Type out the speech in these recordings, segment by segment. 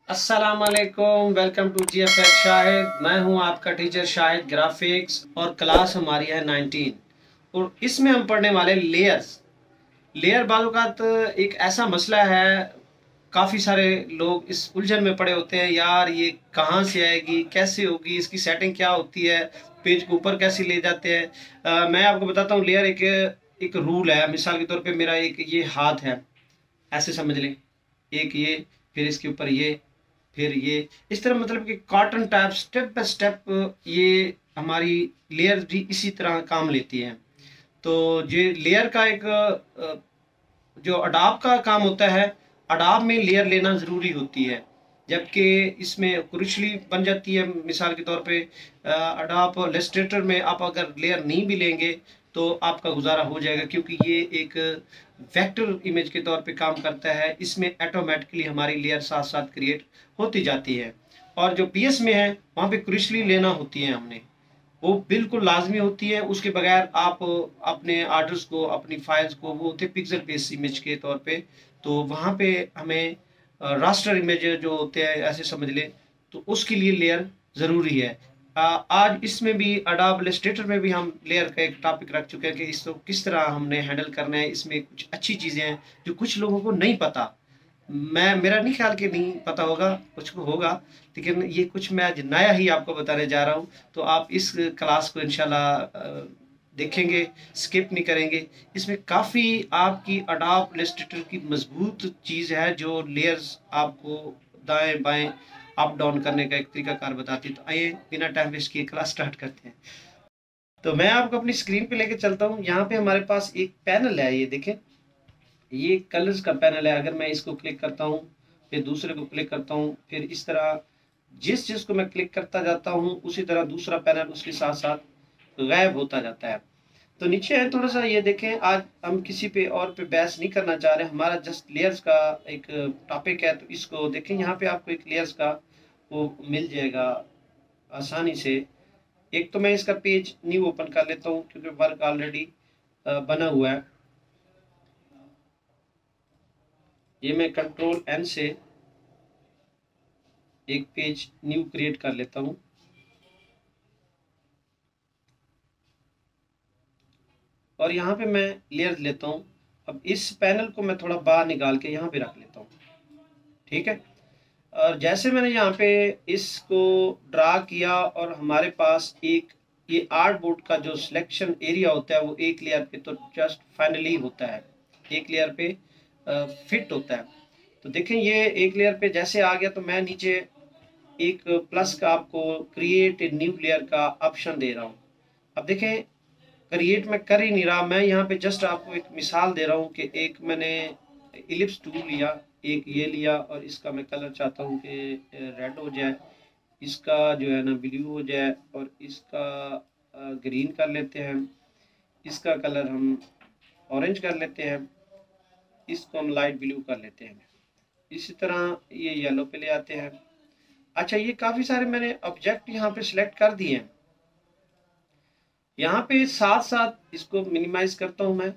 अस्सलामुअलैकुम, welcome to GFX Shahid. मैं हूं आपका टीचर शाहिद ग्राफिक्स और क्लास हमारी है 19 और इसमें हम पढ़ने वाले लेयर्स। लेयर बालूकात एक ऐसा मसला है, काफ़ी सारे लोग इस उलझन में पड़े होते हैं। यार ये कहाँ से आएगी, कैसे होगी, इसकी सेटिंग क्या होती है, पेज को ऊपर कैसे ले जाते हैं। मैं आपको बताता हूँ। लेयर एक एक रूल है। मिसाल के तौर पे मेरा एक ये हाथ है, ऐसे समझ लें। एक ये, फिर इसके ऊपर ये, फिर ये, इस तरह मतलब कि cotton type step by step ये हमारी लेयर भी इसी तरह काम लेती है। तो ये लेयर का एक जो अडाब का काम होता है, अडाब में लेयर लेना ज़रूरी होती है। जबकि इसमें क्रुशली बन जाती है। मिसाल के तौर पे अडाब इलस्ट्रेटर में आप अगर लेयर नहीं भी लेंगे तो आपका गुजारा हो जाएगा, क्योंकि ये एक वेक्टर इमेज के तौर पे काम करता है। इसमें ऑटोमेटिकली हमारी लेयर साथ साथ क्रिएट होती जाती है। और जो PS में है वहाँ पे क्रुशली लेना होती है हमने, वो बिल्कुल लाजमी होती है। उसके बगैर आप अपने आर्डर्स को, अपनी फाइल्स को, वो होते पिक्सल बेस्ड इमेज के तौर पे, तो वहाँ पे हमें रास्टर इमेज जो होते हैं ऐसे समझ लें, तो उसके लिए लेयर ज़रूरी है। आज इसमें भी अडोब इलस्ट्रेटर में भी हम लेयर का एक टॉपिक रख चुके हैं कि इसको किस तरह हमने हैंडल करना है। इसमें कुछ अच्छी चीज़ें हैं जो कुछ लोगों को नहीं पता। मैं मेरा नहीं ख्याल कि नहीं पता होगा, कुछ को होगा, लेकिन ये कुछ मैं आज नया ही आपको बताने जा रहा हूँ। तो आप इस क्लास को इंशाल्लाह देखेंगे, स्किप नहीं करेंगे। इसमें काफ़ी आपकी अडोब इलस्ट्रेटर की मजबूत चीज़ है जो लेयर्स आपको दाएं बाएं अप डाउन करने का एक तरीकाकार बताती है। तो आइए बिना टाइम वेस्ट किए क्लास स्टार्ट करते हैं। तो मैं आपको अपनी स्क्रीन पे लेके चलता हूँ। यहाँ पे हमारे पास एक पैनल है, ये देखें, ये कलर्स का पैनल है। अगर मैं इसको क्लिक करता हूँ, फिर दूसरे को क्लिक करता हूँ, फिर इस तरह जिस चीज़ को मैं क्लिक करता जाता हूँ उसी तरह दूसरा पैनल उसके साथ साथ गायब होता जाता है। तो नीचे है थोड़ा सा, ये देखें। आज हम किसी पे और पे बहस नहीं करना चाह रहे, हमारा जस्ट लेयर्स का एक टॉपिक है। तो इसको देखें, यहाँ पे आपको एक लेयर्स का वो मिल जाएगा आसानी से। एक तो मैं इसका पेज न्यू ओपन कर लेता हूँ क्योंकि वर्क ऑलरेडी बना हुआ है। ये मैं Ctrl+N से एक पेज न्यू क्रिएट कर लेता हूँ। और यहाँ पे मैं लेयर लेता हूँ। अब इस पैनल को मैं थोड़ा बाहर निकाल के यहाँ पे रख लेता हूँ, ठीक है। और जैसे मैंने यहाँ पे इसको ड्रा किया और हमारे पास एक ये आर्ट बोर्ड का जो सिलेक्शन एरिया होता है वो एक लेयर पे तो जस्ट फाइनली होता है, एक लेयर पे फिट होता है। तो देखें ये एक लेयर पे जैसे आ गया, तो मैं नीचे एक प्लस का आपको क्रिएट ए न्यू लेयर का ऑप्शन दे रहा हूँ। अब देखें क्रिएट मैं कर ही नहीं रहा, मैं यहाँ पे जस्ट आपको एक मिसाल दे रहा हूँ कि एक मैंने इलिप्स टूल लिया, एक ये लिया, और इसका मैं कलर चाहता हूँ कि रेड हो जाए, इसका जो है ना ब्लू हो जाए, और इसका ग्रीन कर लेते हैं, इसका कलर हम ऑरेंज कर लेते हैं, इसको हम लाइट ब्लू कर लेते हैं। इसी तरह ये येलो पे ले आते हैं। अच्छा, ये काफ़ी सारे मैंने ऑब्जेक्ट यहाँ पे सिलेक्ट कर दिए हैं। यहाँ पे साथ साथ इसको मिनिमाइज करता हूँ मैं,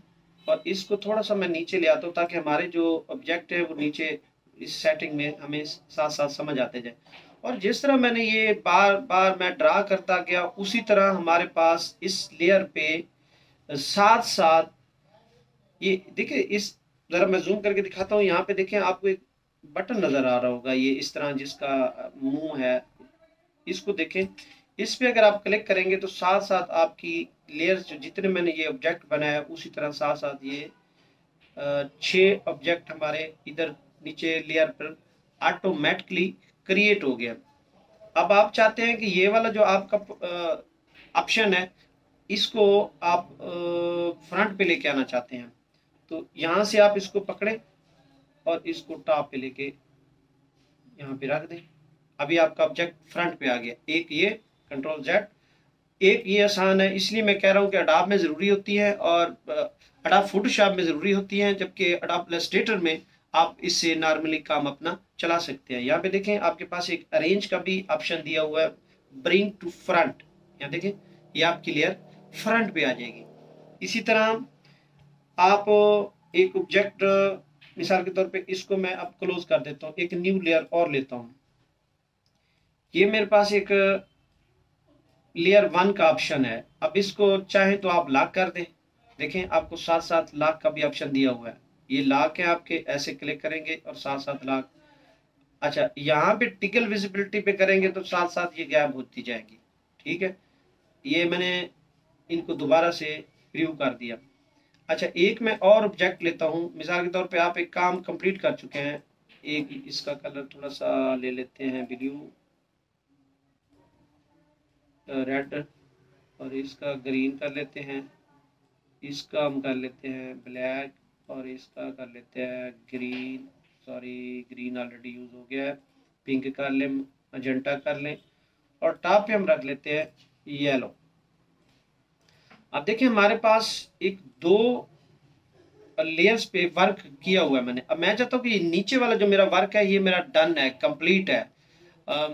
और इसको थोड़ा सा मैं नीचे ले आता हूँ ताकि हमारे जो ऑब्जेक्ट है वो नीचे इस सेटिंग में हमें साथ साथ समझ आते जाए। और जिस तरह मैंने ये बार बार मैं ड्रा करता गया, उसी तरह हमारे पास इस लेयर पे साथ साथ ये देखिए, इस जरा मैं जूम करके दिखाता हूँ। यहाँ पे देखें, आपको एक बटन नजर आ रहा होगा, ये इस तरह जिसका मुंह है, इसको देखें। इस पे अगर आप क्लिक करेंगे तो साथ साथ आपकी लेयर्स जो जितने मैंने ये ऑब्जेक्ट बनाया उसी तरह साथ साथ ये 6 ऑब्जेक्ट हमारे इधर नीचे लेयर पर ऑटोमेटिकली क्रिएट हो गया। अब आप चाहते हैं कि ये वाला जो आपका ऑप्शन है इसको आप फ्रंट पे लेके आना चाहते हैं, तो यहाँ से आप इसको पकड़ें और इसको टॉप पे लेके यहाँ पे रख दें। अभी आपका ऑब्जेक्ट फ्रंट पे आ गया। एक ये Ctrl+Z, एक ये आसान है, इसलिए मैं कह रहा हूँ कि अडोब में ज़रूरी होती है और अडोब फोटोशॉप में ज़रूरी होती है, जबकि अडोब इलस्ट्रेटर में आप इससे नॉर्मली काम अपना चला सकते हैं। यहाँ पे देखें, आपके पास एक अरेंज का भी ऑप्शन दिया हुआ है, ब्रिंग टू फ्रंट। यहाँ देखें, ये आपकी लेयर फ्रंट पे आ जाएगी। इसी तरह आप एक ऑब्जेक्ट मिसाल के तौर पे इसको मैं अब क्लोज कर देता हूँ, एक न्यू लेयर और लेता हूँ। ये मेरे पास एक लेयर 1 का ऑप्शन है। अब इसको चाहे तो आप लॉक कर दें। देखें आपको साथ साथ लॉक का भी ऑप्शन दिया हुआ है। ये लॉक है आपके, ऐसे क्लिक करेंगे और साथ साथ लॉक। अच्छा, यहाँ पे टिकल विजिबिलिटी पे करेंगे तो साथ साथ ये गायब होती जाएंगी। ठीक है, ये मैंने इनको दोबारा से प्रीव्यू कर दिया। अच्छा, एक मैं और ऑब्जेक्ट लेता हूँ। मिसाल के तौर पे आप एक काम कंप्लीट कर चुके हैं। एक इसका कलर थोड़ा सा ले लेते हैं ब्लू, रेड, और इसका ग्रीन कर लेते हैं। इसका हम कर लेते हैं ब्लैक, और इसका कर लेते हैं green. Sorry, green already use हो गया है। पिंक कर लें, मजेंटा कर लें, और टॉप पे हम रख लेते हैं येलो। अब देखिए हमारे पास एक दो लेयर्स पे वर्क किया हुआ है मैंने। अब मैं चाहता हूँ कि नीचे वाला जो मेरा वर्क है ये मेरा डन है, कंप्लीट है।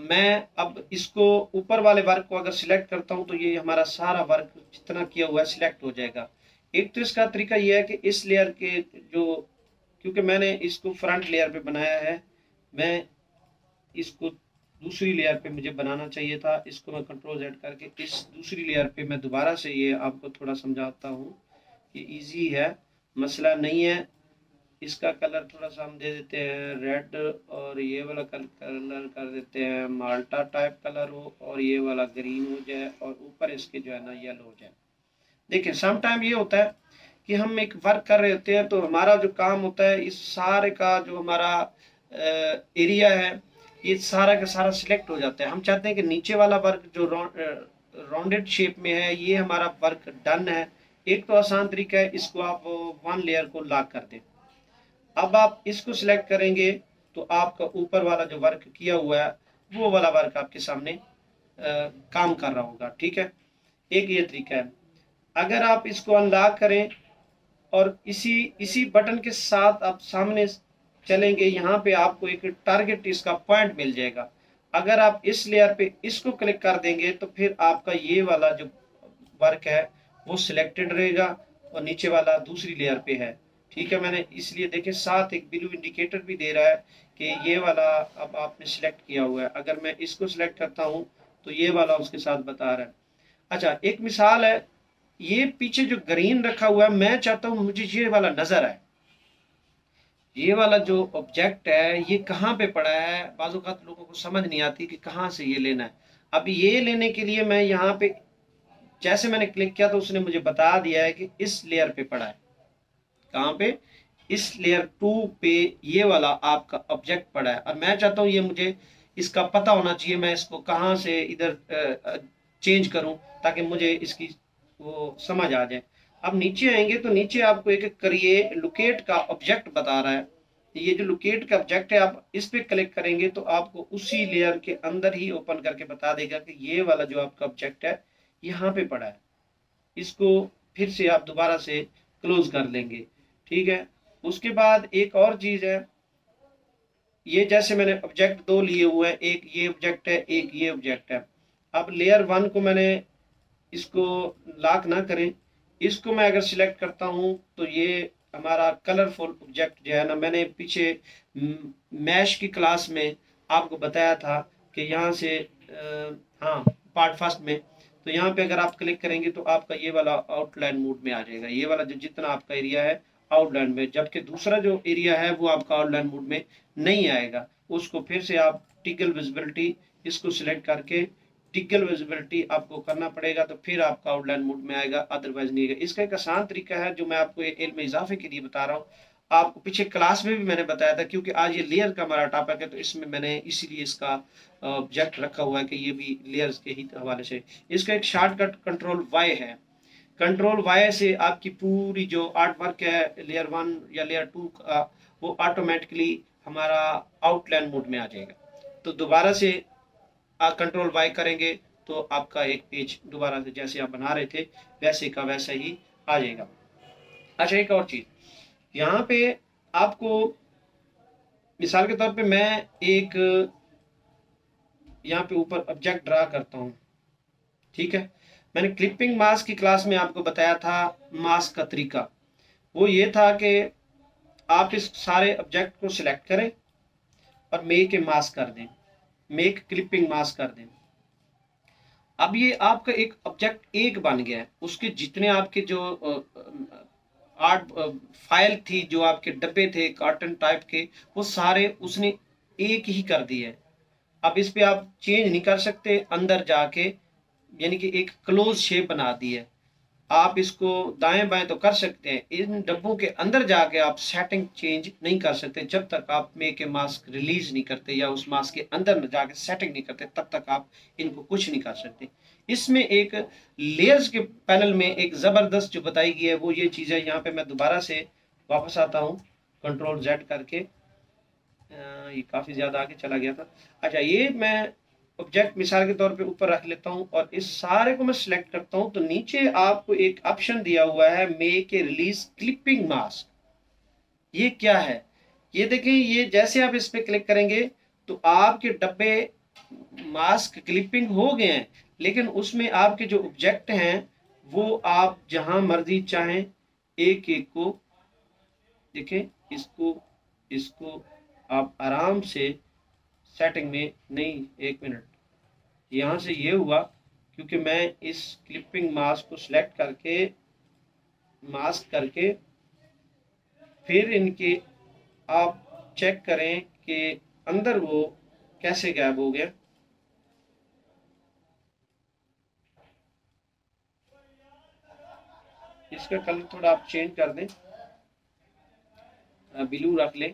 मैं अब इसको ऊपर वाले वर्क को अगर सिलेक्ट करता हूँ तो ये हमारा सारा वर्क जितना किया हुआ है सिलेक्ट हो जाएगा। एक तो इसका तरीका ये है कि इस लेयर के जो, क्योंकि मैंने इसको फ्रंट लेयर पे बनाया है, मैं इसको दूसरी लेयर पे मुझे बनाना चाहिए था। इसको मैं कंट्रोल Z करके इस दूसरी लेयर पे मैं दोबारा से ये आपको थोड़ा समझाता हूँ। ये इजी है, मसला नहीं है। इसका कलर थोड़ा सा हम दे देते हैं रेड, और ये वाला कलर कर देते हैं माल्टा टाइप कलर हो, और ये वाला ग्रीन हो जाए, और ऊपर इसके जो है ना येलो हो जाए। देखिए सम टाइम ये होता है कि हम एक वर्क कर रहे होते हैं तो हमारा जो काम होता है इस सारे का जो हमारा एरिया है ये सारा का सारा सिलेक्ट हो जाता है। हम चाहते हैं कि नीचे वाला वर्क जो राउंडेड शेप में है ये हमारा वर्क डन है। एक तो आसान तरीका है, इसको आप वन लेयर को लॉक कर दें। अब आप इसको सिलेक्ट करेंगे तो आपका ऊपर वाला जो वर्क किया हुआ है वो वाला वर्क आपके सामने काम कर रहा होगा। ठीक है, एक ये तरीका है। अगर आप इसको अनलॉक करें और इसी इसी बटन के साथ आप सामने चलेंगे, यहाँ पे आपको एक टारगेट इसका पॉइंट मिल जाएगा। अगर आप इस लेयर पे इसको क्लिक कर देंगे तो फिर आपका ये वाला जो वर्क है वो सिलेक्टेड रहेगा और नीचे वाला दूसरी लेयर पे है। ठीक है, मैंने इसलिए देखे साथ एक ब्लू इंडिकेटर भी दे रहा है कि ये वाला अब आपने सिलेक्ट किया हुआ है। अगर मैं इसको सिलेक्ट करता हूँ तो ये वाला उसके साथ बता रहा है। अच्छा, एक मिसाल है, ये पीछे जो ग्रीन रखा हुआ है मैं चाहता हूँ मुझे ये वाला नजर आए। ये वाला जो ऑब्जेक्ट है ये कहाँ पे पड़ा है, बाज़ औक़ात लोगों को समझ नहीं आती कि कहाँ से ये लेना है। अब ये लेने के लिए मैं यहाँ पे जैसे मैंने क्लिक किया तो उसने मुझे बता दिया है कि इस लेयर पे पड़ा है। कहाँ पे? इस लेयर 2 पे ये वाला आपका ऑब्जेक्ट पड़ा है, और मैं चाहता हूँ ये मुझे इसका पता होना चाहिए। मैं इसको कहाँ से इधर चेंज करूँ ताकि मुझे इसकी वो समझ आ जाए। अब नीचे आएंगे तो नीचे आपको एक करिए लोकेट का ऑब्जेक्ट बता रहा है। ये जो लोकेट का ऑब्जेक्ट है आप इस पे क्लिक करेंगे तो आपको उसी लेयर के अंदर ही ओपन करके बता देगा कि ये वाला जो आपका ऑब्जेक्ट है यहाँ पे पड़ा है। इसको फिर से आप दोबारा से क्लोज कर लेंगे। ठीक है, उसके बाद एक और चीज है, ये जैसे मैंने ऑब्जेक्ट 2 लिए हुए हैं, एक ये ऑब्जेक्ट है एक ये ऑब्जेक्ट है। अब लेयर 1 को मैंने इसको लॉक ना करें, इसको मैं अगर सिलेक्ट करता हूं तो ये हमारा कलरफुल ऑब्जेक्ट जो है ना, मैंने पीछे मैश की क्लास में आपको बताया था कि यहाँ से हाँ पार्ट फर्स्ट में, तो यहाँ पे अगर आप क्लिक करेंगे तो आपका ये वाला आउटलाइन मोड में आ जाएगा। ये वाला जो जितना आपका एरिया है आउटलाइन में, जबकि दूसरा जो एरिया है वो आपका आउटलाइन मोड में नहीं आएगा। उसको फिर से आप टिकल विजिबिलिटी इसको सिलेक्ट करके टिकल विजिबिलिटी आपको करना पड़ेगा तो फिर आपका आउटलाइन मोड में आएगा, अदरवाइज नहीं आएगा। इसका एक आसान तरीका है जो मैं आपको इल्म इजाफे के लिए बता रहा हूँ। आपको पीछे क्लास में भी मैंने बताया था, क्योंकि आज ये लेयर का हमारा टॉपिक है तो इसमें मैंने इसीलिए इसका ऑब्जेक्ट रखा हुआ है कि ये भी लेयर्स के ही हवाले से। इसका एक शॉर्टकट कंट्रोल वाई है। कंट्रोल वाई से आपकी पूरी जो आर्ट वर्क है लेयर 1 या लेयर 2 का वो ऑटोमेटिकली हमारा आउटलाइन मोड में आ जाएगा। तो दोबारा से आप कंट्रोल वाई करेंगे तो आपका एक पेज दोबारा से जैसे आप बना रहे थे वैसे का वैसा ही आ जाएगा। अच्छा, एक और चीज यहाँ पे आपको मिसाल के तौर पे मैं एक यहाँ पे ऊपर ऑब्जेक्ट ड्रा करता हूँ। ठीक है, मैंने क्लिपिंग मास्क की क्लास में आपको बताया था मास्क का तरीका। वो ये था कि आप इस सारे ऑब्जेक्ट को सिलेक्ट करें और मेक ए मास्क कर दें, मेक क्लिपिंग मास्क कर दें। अब ये आपका एक ऑब्जेक्ट एक बन गया है, उसके जितने आपके जो आर्ट फाइल थी, जो आपके डब्बे थे कार्टन टाइप के, वो सारे उसने एक ही कर दिए। अब इस पे आप चेंज नहीं कर सकते अंदर जाके, यानी कि एक क्लोज शेप बना दी है। आप इसको दाएं बाएं तो कर सकते हैं, इन डब्बों के अंदर जाके आप सेटिंग चेंज नहीं कर सकते जब तक आप मेक ए मास्क रिलीज नहीं करते या उस मास्क के अंदर जाके सेटिंग नहीं करते, तब तक आप इनको कुछ नहीं कर सकते। इसमें एक लेयर्स के पैनल में एक जबरदस्त जो बताई गई है वो ये चीज है। यहाँ पे मैं दोबारा से वापस आता हूँ कंट्रोल जेड करके, ये काफी ज्यादा आगे चला गया था। अच्छा, ये मैं ऑब्जेक्ट मिसाल के तौर पे ऊपर रख लेता हूँ और इस सारे को मैं सिलेक्ट करता हूँ, तो नीचे आपको एक ऑप्शन दिया हुआ है make a release clipping mask. ये क्या है? ये देखिए, ये जैसे आप इस पे क्लिक करेंगे तो आपके डब्बे मास्क क्लिपिंग हो गए हैं, लेकिन उसमें आपके जो ऑब्जेक्ट हैं वो आप जहां मर्जी चाहें एक एक को देखें, इसको इसको आप आराम से सेटिंग में नहीं, एक मिनट, यहाँ से ये हुआ क्योंकि मैं इस क्लिपिंग मास्क को सिलेक्ट करके मास्क करके फिर इनके आप चेक करें कि अंदर वो कैसे गायब हो गया। इसका कलर थोड़ा आप चेंज कर दें, ब्लू रख लें।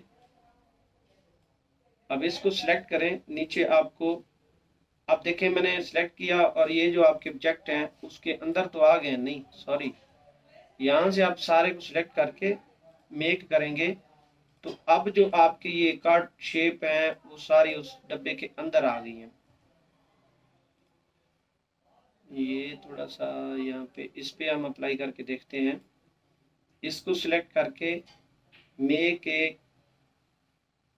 अब इसको सिलेक्ट करें, नीचे आपको आप देखें मैंने सिलेक्ट किया और ये जो आपके ऑब्जेक्ट हैं उसके अंदर तो आ गए, नहीं सॉरी, यहाँ से आप सारे को सिलेक्ट करके मेक करेंगे तो अब जो आपके ये कार्ड शेप है वो सारी उस डब्बे के अंदर आ गई हैं। ये थोड़ा सा यहाँ पे इस पे हम अप्लाई करके देखते हैं। इसको सिलेक्ट करके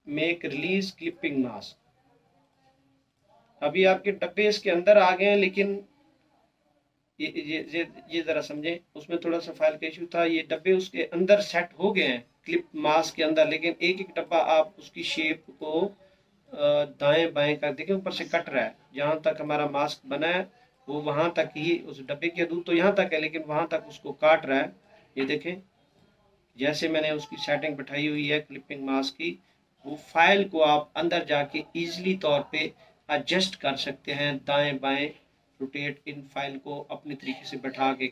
मेक रिलीज क्लिपिंग मास्क, अभी आपके डब्बे इसके अंदर आ गए हैं, लेकिन ये जरा समझें, उसमें थोड़ा सा फाइल का इशू था। ये डब्बे उसके अंदर सेट हो गए हैं क्लिप मास्क के अंदर, लेकिन एक एक डब्बा आप उसकी शेप को दाएं बाएं कर देखें, ऊपर से कट रहा है। जहां तक हमारा मास्क बना है वो वहां तक ही, उस डब्बे की दूर तो यहाँ तक है लेकिन वहां तक उसको काट रहा है। ये देखें, जैसे मैंने उसकी सेटिंग बैठाई हुई है क्लिपिंग मास्क की, वो फाइल को आप अंदर जाके इजीली तौर पे एडजस्ट कर सकते हैं, दाएं बाएं रोटेट इन फाइल को अपने तरीके से बैठा के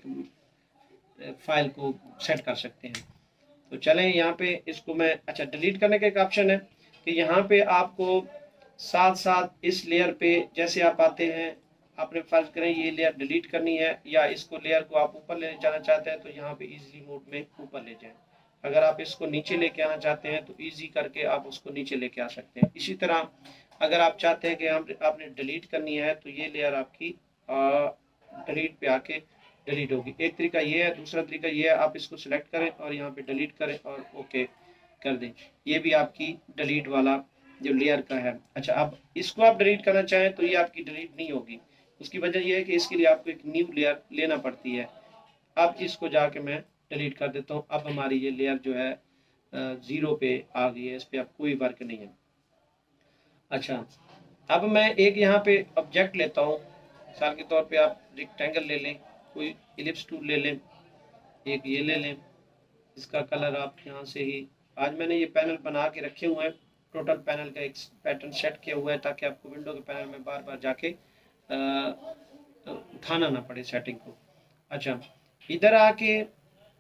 फाइल को सेट कर सकते हैं। तो चलें यहाँ पे इसको मैं, अच्छा डिलीट करने का एक ऑप्शन है कि यहाँ पे आपको साथ साथ इस लेयर पे जैसे आप आते हैं, आपने फर्ज करें ये लेयर डिलीट करनी है या इसको लेयर को आप ऊपर ले जाना चाहते हैं तो यहाँ पे इजीली मोड में ऊपर ले जाएं। अगर आप इसको नीचे लेके आना चाहते हैं तो इजी करके आप उसको नीचे लेके आ सकते हैं। इसी तरह अगर आप चाहते हैं कि आपने डिलीट करनी है तो ये लेयर आपकी डिलीट पे आके डिलीट होगी। एक तरीका ये है, दूसरा तरीका ये है आप इसको सिलेक्ट करें और यहाँ पे डिलीट करें और ओके कर दें, ये भी आपकी डिलीट वाला जो लेयर का है। अच्छा, अब इसको आप डिलीट करना चाहें तो ये आपकी डिलीट नहीं होगी, उसकी वजह यह है कि इसके लिए आपको एक न्यू लेयर लेना पड़ती है। अब इसको जाके मैं डिलीट कर देता हूँ। अब हमारी ये लेयर जो है 0 पे आ गई है, इस पर अब कोई वर्क नहीं है। अच्छा, अब मैं एक यहाँ पे ऑब्जेक्ट लेता हूँ, मिसाल के तौर पे आप रेक्टेंगल ले लें, कोई इलिप्स टूल ले लें, एक ये ले लें, इसका कलर आप यहाँ से ही, आज मैंने ये पैनल बना के रखे हुए हैं, टोटल पैनल का एक पैटर्न सेट किया हुआ है ताकि आपको विंडो के पैनल में बार बार जाके उठाना ना पड़े सेटिंग को। अच्छा, इधर आके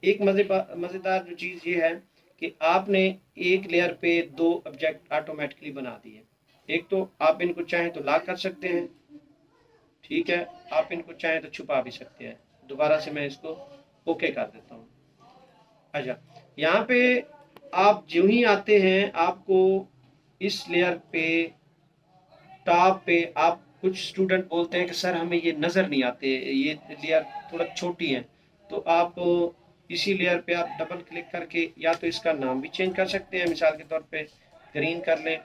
एक मज़ेदार जो चीज़ ये है कि आपने एक लेयर पे 2 ऑब्जेक्ट ऑटोमेटिकली बना दिए। एक तो आप इनको चाहें तो लॉक कर सकते हैं, ठीक है, आप इनको चाहें तो छुपा भी सकते हैं। दोबारा से मैं इसको ओके कर देता हूँ। अच्छा, यहाँ पे आप जो ही आते हैं आपको इस लेयर पे टॉप पे आप, कुछ स्टूडेंट बोलते हैं कि सर हमें ये नज़र नहीं आते, ये लेयर थोड़ा छोटी है, तो आप इसी लेयर पे आप डबल क्लिक करके या तो इसका नाम भी चेंज कर सकते हैं, मिसाल के तौर पे ग्रीन कर लें।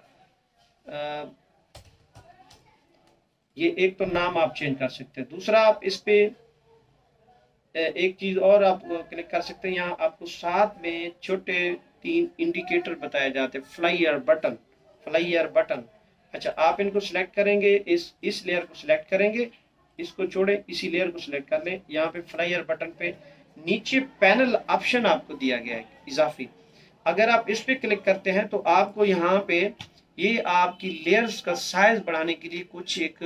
ये एक तो नाम आप चेंज कर सकते हैं, दूसरा आप इस पे एक चीज़ और आप क्लिक कर सकते हैं, यहाँ आपको साथ में छोटे 3 इंडिकेटर बताए जाते हैं, फ्लाई बटन। अच्छा, आप इनको सिलेक्ट करेंगे, इस लेयर को सिलेक्ट करेंगे, इसको छोड़ें, इसी लेयर को सिलेक्ट कर लें। यहाँ पे फ्लाई बटन पे नीचे पैनल ऑप्शन आपको दिया गया है इजाफी। अगर आप इस पे क्लिक करते हैं तो आपको यहाँ पे ये आपकी लेयर्स का साइज बढ़ाने के लिए कुछ एक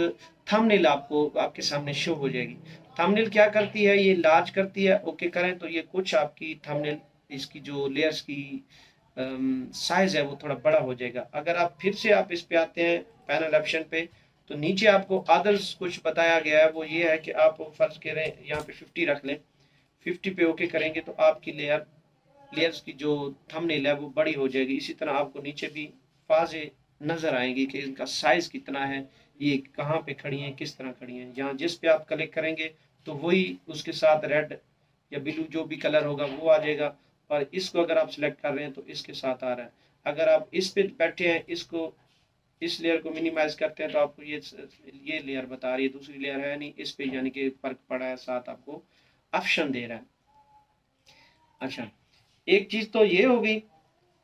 थंबनेल आपको आपके सामने शो हो जाएगी। थंबनेल क्या करती है, ये लार्ज करती है। ओके करें तो ये कुछ आपकी थंबनेल, इसकी जो लेयर्स की साइज है वो थोड़ा बड़ा हो जाएगा। अगर आप फिर से आप इस पे आते हैं पैनल ऑप्शन पे, तो नीचे आपको अदर्स कुछ बताया गया है। वो ये है कि आप फर्ज करें यहाँ पे 50 रख लें, 50 पे ओके करेंगे तो आपकी लेयर्स की जो थंबनेल है वो बड़ी हो जाएगी। इसी तरह आपको नीचे भी फाजे नजर आएंगी कि इनका साइज कितना है, ये कहाँ पे खड़ी हैं, किस तरह खड़ी हैं। यहाँ जिस पे आप क्लिक करेंगे तो वही उसके साथ रेड या ब्लू जो भी कलर होगा वो आ जाएगा। और इसको अगर आप सिलेक्ट कर रहे हैं तो इसके साथ आ रहा है। अगर आप इस पे बैठे हैं, इस लेयर को मिनिमाइज करते हैं तो आपको ये लेयर बता रही है, दूसरी लेयर है नहीं इस पे, यानी कि फर्क पड़ा है, साथ आपको ऑप्शन दे रहा है। अच्छा, एक चीज तो ये हो गई।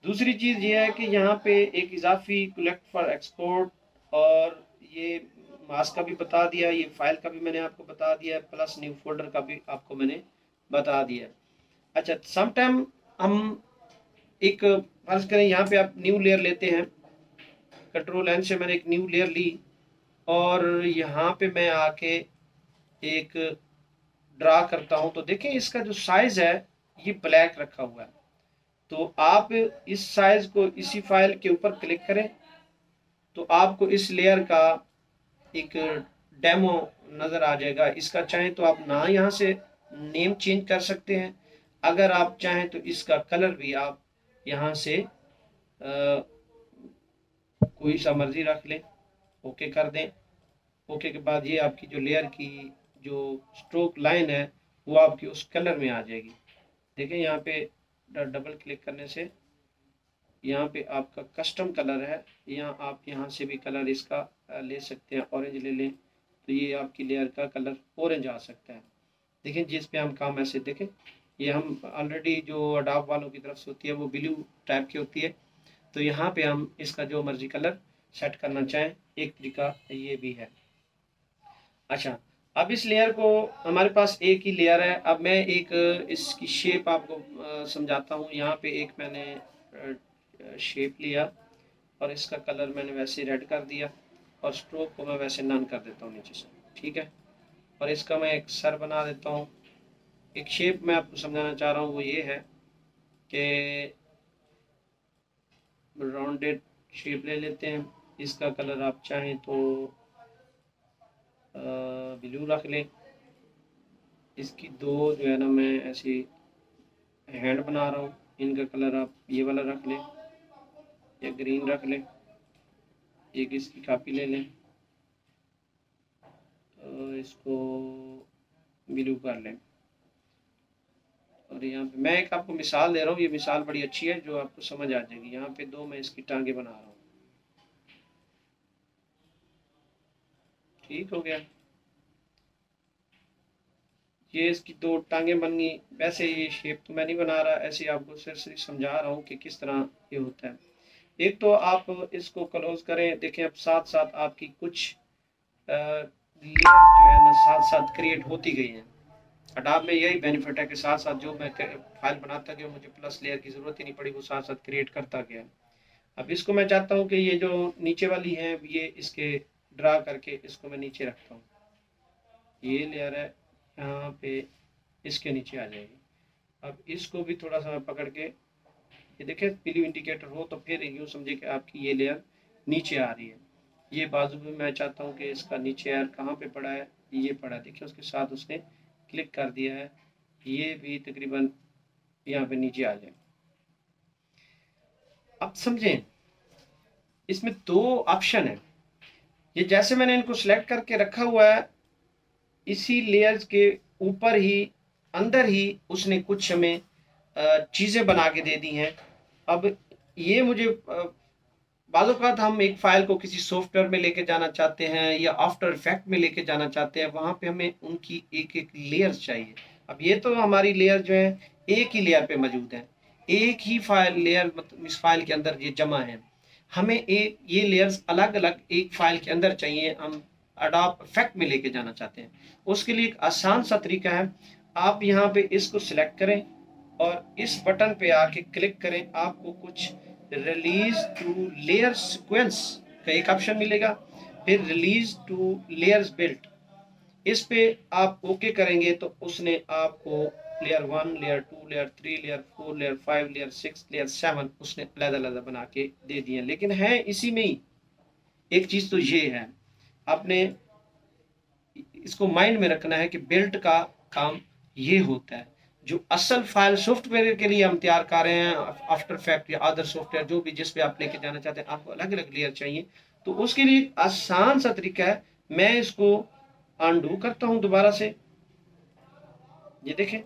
दूसरी चीज ये है कि यहाँ पे एक इजाफी कलेक्ट फॉर एक्सपोर्ट, और ये मास्क का भी बता दिया, ये फाइल का भी मैंने आपको बता दिया, प्लस न्यू फोल्डर का भी आपको मैंने बता दिया। अच्छा, समटाइम हम एक फर्ज करें यहाँ पे आप न्यू लेयर लेते हैं, कंट्रोल एन से मैंने एक न्यू लेयर ली और यहाँ पे मैं आके एक ड्रा करता हूँ तो देखें इसका जो साइज है ये ब्लैक रखा हुआ है। तो आप इस साइज को इसी फाइल के ऊपर क्लिक करें तो आपको इस लेयर का एक डेमो नजर आ जाएगा। इसका चाहें तो आप ना यहाँ से नेम चेंज कर सकते हैं, अगर आप चाहें तो इसका कलर भी आप यहाँ से कोई सा मर्जी रख लें, ओके कर दें। ओके के बाद ये आपकी जो लेयर की जो स्ट्रोक लाइन है वो आपकी उस कलर में आ जाएगी। देखें यहाँ पे डबल क्लिक करने से यहाँ पे आपका कस्टम कलर है, यहाँ आप यहाँ से भी कलर इसका ले सकते हैं, ऑरेंज ले लें तो ये आपकी लेयर का कलर ऑरेंज आ सकता है। देखें जिस पे हम काम ऐसे देखें, ये हम ऑलरेडी जो अडोब वालों की तरफ से होती है वो ब्लू टाइप की होती है, तो यहाँ पे हम इसका जो मर्जी कलर सेट करना चाहें, एक तरीका ये भी है। अच्छा, अब इस लेयर को, हमारे पास एक ही लेयर है, अब मैं एक इसकी शेप आपको समझाता हूँ। यहाँ पे एक मैंने शेप लिया और इसका कलर मैंने वैसे रेड कर दिया और स्ट्रोक को मैं वैसे नन कर देता हूँ नीचे से, ठीक है। और इसका मैं एक सर बना देता हूँ। एक शेप मैं आपको समझाना चाह रहा हूँ वो ये है कि राउंडेड शेप ले लेते हैं, इसका कलर आप चाहें तो ब्लू रख लें। इसकी दो जो है ना मैं ऐसी हैंड बना रहा हूँ, इनका कलर आप ये वाला रख लें या ग्रीन रख लें। एक इसकी कॉपी ले लें और इसको ब्लू कर लें। और यहाँ पे मैं एक आपको मिसाल दे रहा हूँ, ये मिसाल बड़ी अच्छी है जो आपको समझ आ जाएगी। यहाँ पे दो मैं इसकी टांगे बना रहा हूँ, ठीक हो गया। ये इसकी दो टांगे बन गई। वैसे ये शेप तो मैं नहीं बना रहा, ऐसे आपको सिर्फ समझा रहा हूँ कि किस तरह ये होता है। एक तो आप इसको क्लोज करें, देखें अब साथ साथ आपकी कुछ लेयर जो है ना साथ साथ क्रिएट होती गई हैं। अडोब में यही बेनिफिट है कि साथ साथ जो मैं फाइल बनाता गया मुझे प्लस लेयर की जरूरत ही नहीं पड़ी, वो साथ साथ क्रिएट करता गया। अब इसको मैं चाहता हूँ कि ये जो नीचे वाली है ये इसके ड्रा करके इसको मैं नीचे रखता हूँ। ये लेयर है यहाँ पे इसके नीचे आ जाएगी। अब इसको भी थोड़ा सा पकड़ के, ये देखें ब्लू इंडिकेटर हो तो फिर यूँ समझे कि आपकी ये लेयर नीचे आ रही है। ये बाजू में मैं चाहता हूँ कि इसका नीचे एयर कहाँ पे पड़ा है, ये पड़ा है, देखिए उसके साथ उसने क्लिक कर दिया है, ये भी तकरीबन यहाँ पे नीचे आ जाए। अब समझें इसमें दो ऑप्शन है, ये जैसे मैंने इनको सिलेक्ट करके रखा हुआ है, इसी लेयर्स के ऊपर ही अंदर ही उसने कुछ हमें चीज़ें बना के दे दी हैं। अब ये मुझे बाज़ औक़ात हम एक फ़ाइल को किसी सॉफ्टवेयर में लेके जाना चाहते हैं या आफ्टर इफेक्ट में लेके जाना चाहते हैं, वहाँ पे हमें उनकी एक एक लेयर्स चाहिए। अब ये तो हमारी लेयर जो है एक ही लेयर पे मौजूद है, एक ही फाइल लेयर, मतलब इस फाइल के अंदर ये जमा है, हमें एक ये लेयर्स अलग अलग एक फाइल के अंदर चाहिए, हम अडोब इफेक्ट में लेके जाना चाहते हैं। उसके लिए एक आसान सा तरीका है, आप यहाँ पे इसको सिलेक्ट करें और इस बटन पे आके क्लिक करें, आपको कुछ रिलीज टू लेयर सीक्वेंस का एक ऑप्शन मिलेगा, फिर रिलीज टू लेयर्स बिल्ट, इस पे आप ओके करेंगे तो उसने आपको layer 1, layer 2, layer 3, layer 4, layer 5, layer 6, layer 7 उसने अलग-अलग बना के दे दिए। लेकिन है इसी में ही एक चीज तो ये है, आपने इसको माइंड में रखना है कि बिल्ट का काम ये होता है। जो असल फाइल सॉफ्टवेयर के लिए हम तैयार कर रहे हैं, आफ्टर इफेक्ट या अदर सॉफ्टवेयर जो भी जिस पे आप लेके जाना चाहते हैं, आपको अलग अलग लेयर चाहिए, तो उसके लिए आसान सा तरीका है, मैं इसको अनडू करता हूं दोबारा से। ये देखें,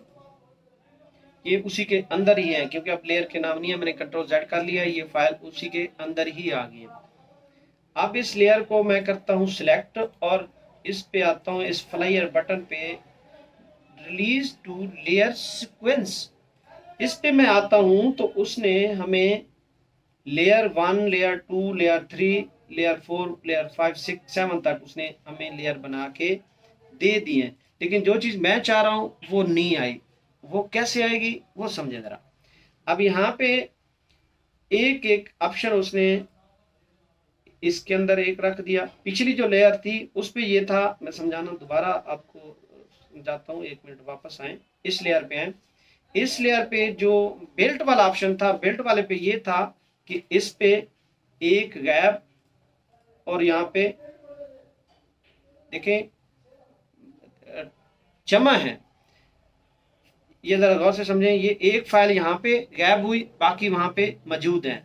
ये उसी के अंदर ही है, क्योंकि अब लेयर के नाम नहीं है, मैंने कंट्रोल जेड कर लिया, ये फाइल उसी के अंदर ही आ गई है। अब इस लेयर को मैं करता हूं सिलेक्ट और इस पे आता हूं, इस फ्लायर बटन पे रिलीज टू लेयर सीक्वेंस, इस पे मैं आता हूं तो उसने हमें layer 1, layer 2, layer 3, layer 4, layer 5, 6, 7 तक उसने हमें लेयर बना के दे दिए। लेकिन जो चीज मैं चाह रहा हूं वो नहीं आई, वो कैसे आएगी वो समझे जरा। अब यहाँ पे एक एक ऑप्शन उसने इसके अंदर एक रख दिया, पिछली जो लेयर थी उस पे ये था, मैं समझाना दोबारा आपको समझाता हूँ, एक मिनट वापस आए, इस लेयर पे आए। इस लेयर पे जो बेल्ट वाला ऑप्शन था, बेल्ट वाले पे ये था कि इस पे एक गैप, और यहाँ पे देखें जमा है, ये जरा गौर से समझें, ये एक फाइल यहाँ पे गैप हुई, बाकी वहां पे मौजूद है,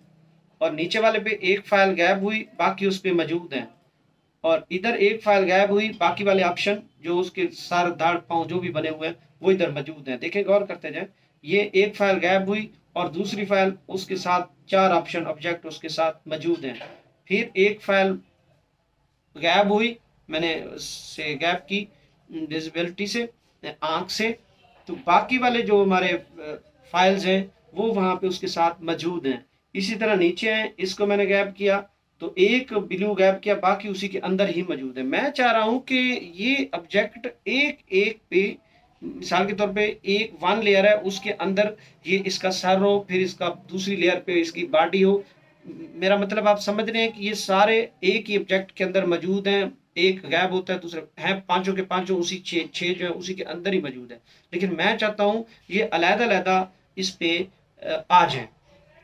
और नीचे वाले पे एक फाइल गैप हुई, बाकी उस पे मौजूद है, और इधर एक फाइल गैप हुई, बाकी वाले ऑप्शन जो उसके सर दाढ़ पांव जो भी बने हुए हैं वो इधर मौजूद हैं। देखें गौर करते जाए, ये एक फाइल गैप हुई और दूसरी फाइल उसके साथ 4 ऑप्शन ऑब्जेक्ट उसके साथ मौजूद हैं, फिर एक फाइल गैप हुई, मैंने से गैप की विजिबिलिटी से, आंख से, तो बाकी वाले जो हमारे फाइल्स हैं वो वहां पे उसके साथ मौजूद हैं। इसी तरह नीचे हैं, इसको मैंने गैप किया तो एक ब्लू गैप किया, बाकी उसी के अंदर ही मौजूद है। मैं चाह रहा हूं कि ये ऑब्जेक्ट एक एक पे, मिसाल के तौर पे एक 1 लेयर है उसके अंदर ये इसका सर हो, फिर इसका दूसरी लेयर पे इसकी बॉडी हो, मेरा मतलब आप समझ रहे हैं कि ये सारे एक ही ऑब्जेक्ट के अंदर मौजूद हैं, एक गैप होता है, दूसरे हैं, पांचों के पांचों उसी छह जो है उसी के अंदर ही मौजूद है। लेकिन मैं चाहता हूं ये अलग-अलग इस पे आ जाए।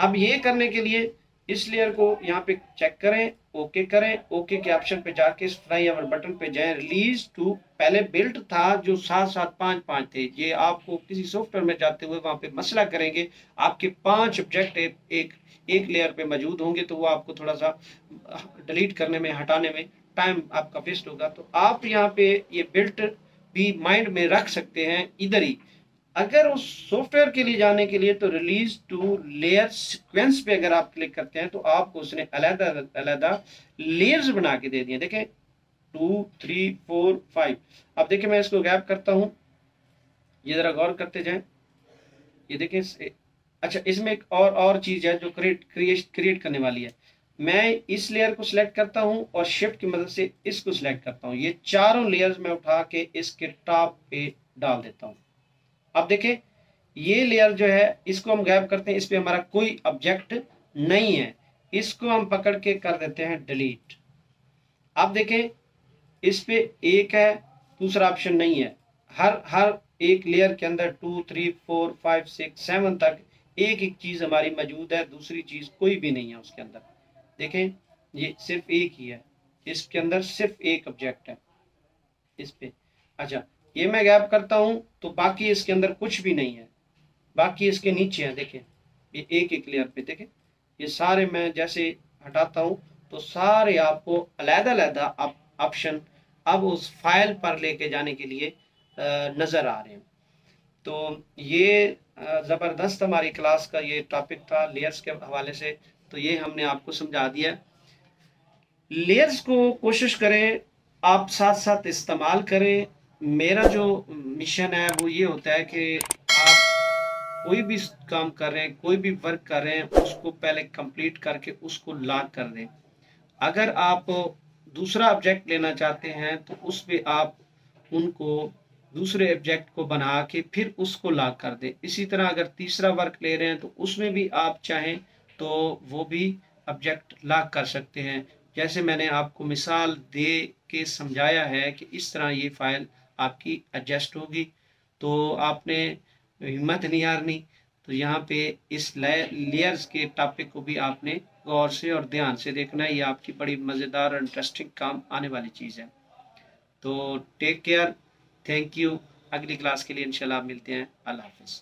अब ये करने के लिए इस लेयर को यहाँ पे चेक करें, ओके करें, ओके के ऑप्शन पे जाके इस फ्लाईओवर बटन पे जाएं, रिलीज टू, पहले बिल्ट था जो 7 7 5 5 थे, ये आपको किसी सॉफ्टवेयर में जाते हुए वहां पे मसला करेंगे, आपके 5 ऑब्जेक्ट एक लेयर पे मौजूद होंगे, तो वो आपको थोड़ा सा डिलीट करने में, हटाने में टाइम आपका वेस्ट होगा। तो आप यहाँ पे ये बिल्ट भी माइंड में रख सकते हैं इधर ही। अगर उस सॉफ्टवेयर के लिए जाने के लिए तो रिलीज टू लेयर सीक्वेंस पे अगर आप क्लिक करते हैं तो आपको उसने अलग-अलग लेयर्स बना के दे दिए। देखें 2, 3, 4, 5। अब देखिए मैं इसको गैप करता हूं, ये जरा गौर करते जाएं, ये देखें अच्छा इसमें एक और चीज है जो क्रिएट करने वाली है। मैं इस लेयर को सिलेक्ट करता हूं और शिफ्ट की मदद से इसको सिलेक्ट करता हूं, ये चारों लेयर्स में उठा के इसके टॉप पे डाल देता हूं। अब देखें ये लेयर जो है इसको हम गैप करते हैं, इस पे हमारा कोई ऑब्जेक्ट नहीं है, इसको हम पकड़ के कर देते हैं डिलीट। अब देखें इस पे एक है, दूसरा ऑप्शन नहीं है, हर एक लेयर के अंदर 2, 3, 4, 5, 6, 7 तक एक एक चीज हमारी मौजूद है, दूसरी चीज कोई भी नहीं है उसके अंदर। देखें ये सिर्फ एक ही है, इसके अंदर सिर्फ एक ऑब्जेक्ट है इस पे। अच्छा ये मैं गैप करता हूं तो बाकी इसके अंदर कुछ भी नहीं है, बाकी इसके नीचे है, देखें ये एक एक लेयर पे, देखें ये सारे मैं जैसे हटाता हूं तो सारे आपको अलग-अलग ऑप्शन अब उस फाइल पर लेके जाने के लिए नजर आ रहे हैं। तो ये जबरदस्त हमारी क्लास का ये टॉपिक था लेयर्स के हवाले से, तो ये हमने आपको समझा दिया। लेयर्स को कोशिश करें आप साथ साथ इस्तेमाल करें। मेरा जो मिशन है वो ये होता है कि आप कोई भी काम कर रहे हैं, कोई भी वर्क कर रहे हैं, उसको पहले कंप्लीट करके उसको लॉक कर दें। अगर आप दूसरा ऑब्जेक्ट लेना चाहते हैं तो उस पे आप उनको दूसरे ऑब्जेक्ट को बना के फिर उसको लॉक कर दें। इसी तरह अगर तीसरा वर्क ले रहे हैं तो उसमें भी आप चाहें तो वो भी ऑब्जेक्ट लॉक कर सकते हैं। जैसे मैंने आपको मिसाल दे के समझाया है कि इस तरह ये फाइल आपकी एडजस्ट होगी। तो आपने हिम्मत नहीं हारनी। तो यहाँ पे इस लेयर्स के टॉपिक को भी आपने गौर से और ध्यान से देखना है। ये आपकी बड़ी मज़ेदार और इंटरेस्टिंग काम आने वाली चीज़ है। तो टेक केयर, थैंक यू। अगली क्लास के लिए इंशाल्लाह मिलते हैं। अल्लाह हाफिज़।